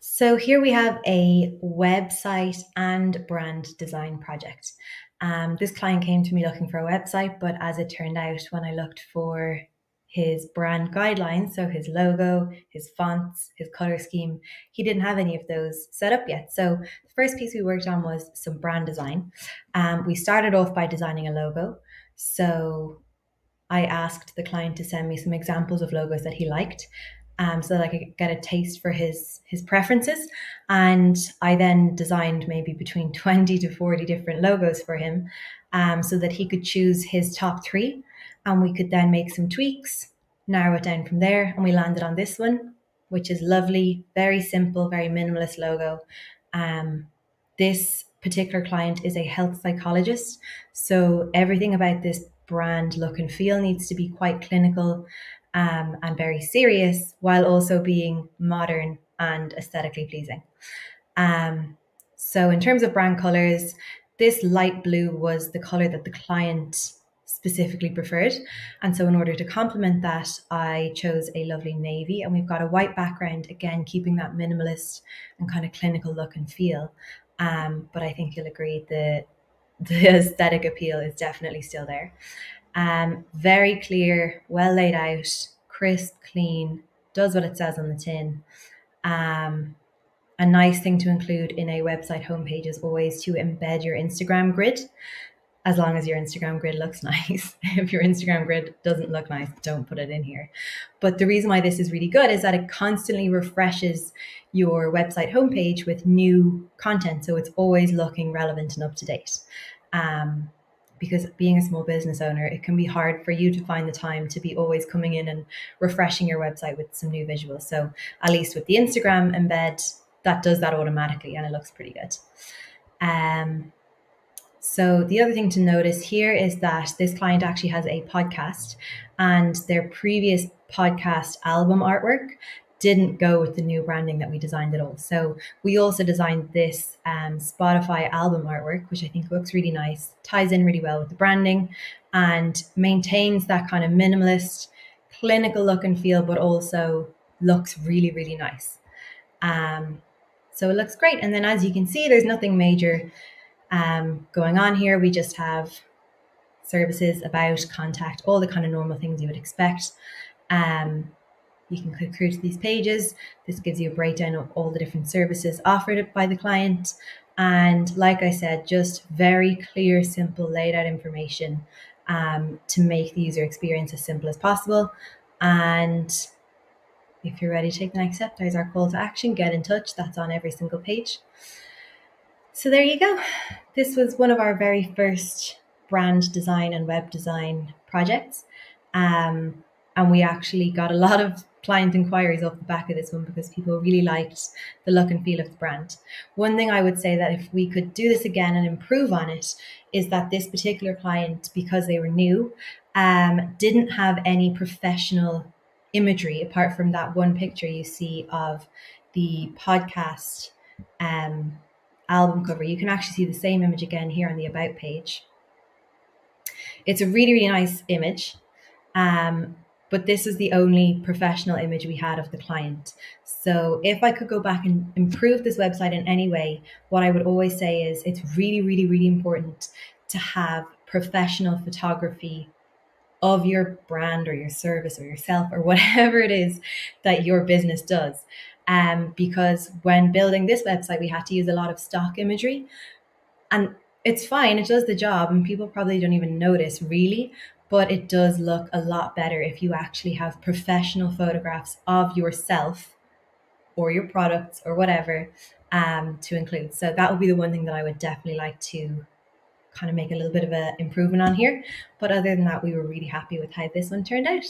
So here we have a website and brand design project. This client came to me looking for a website, but as it turned out, when I looked for his brand guidelines, so his logo, his fonts, his color scheme, he didn't have any of those set up yet. So the first piece we worked on was some brand design. We started off by designing a logo. So I asked the client to send me some examples of logos that he liked, so that I could get a taste for his preferences. And I then designed maybe between 20 to 40 different logos for him, so that he could choose his top three, and we could then make some tweaks, narrow it down from there, and we landed on this one, which is lovely, very simple, very minimalist logo. This particular client is a health psychologist, so everything about this brand look and feel needs to be quite clinical and very serious, while also being modern and aesthetically pleasing. So in terms of brand colors, this light blue was the color that the client specifically preferred. And so in order to complement that, I chose a lovely navy, and we've got a white background, again, keeping that minimalist and kind of clinical look and feel. But I think you'll agree the aesthetic appeal is definitely still there. Very clear, well laid out, crisp, clean, does what it says on the tin. A nice thing to include in a website homepage is always to embed your Instagram grid, as long as your Instagram grid looks nice. If your Instagram grid doesn't look nice, don't put it in here. But the reason why this is really good is that it constantly refreshes your website homepage with new content. So it's always looking relevant and up to date. Because being a small business owner, it can be hard for you to find the time to be always coming in and refreshing your website with some new visuals. So at least with the Instagram embed, that does that automatically, and it looks pretty good. So the other thing to notice here is that this client actually has a podcast, and their previous podcast album artwork didn't go with the new branding that we designed at all. So we also designed this Spotify album artwork, which I think looks really nice, ties in really well with the branding, and maintains that kind of minimalist, clinical look and feel, but also looks really, really nice. So it looks great. And then as you can see, there's nothing major going on here. We just have services, about, contact, all the kind of normal things you would expect. You can click through to these pages. This gives you a breakdown of all the different services offered by the client. And like I said, just very clear, simple, laid out information to make the user experience as simple as possible. And if you're ready to take the next step, there's our call to action. Get in touch. That's on every single page. So there you go. This was one of our very first brand design and web design projects. And we actually got a lot of client inquiries off the back of this one because people really liked the look and feel of the brand. One thing I would say that if we could do this again and improve on it is that this particular client, because they were new, didn't have any professional imagery apart from that one picture you see of the podcast album cover. You can actually see the same image again here on the About page. It's a really, really nice image. But this is the only professional image we had of the client. So if I could go back and improve this website in any way, what I would always say is it's really, really, really important to have professional photography of your brand or your service or yourself or whatever it is that your business does. Because when building this website, we had to use a lot of stock imagery, and it's fine, it does the job, and people probably don't even notice really, but it does look a lot better if you actually have professional photographs of yourself or your products or whatever to include. So that would be the one thing that I would definitely like to kind of make a little bit of an improvement on here. But other than that, we were really happy with how this one turned out.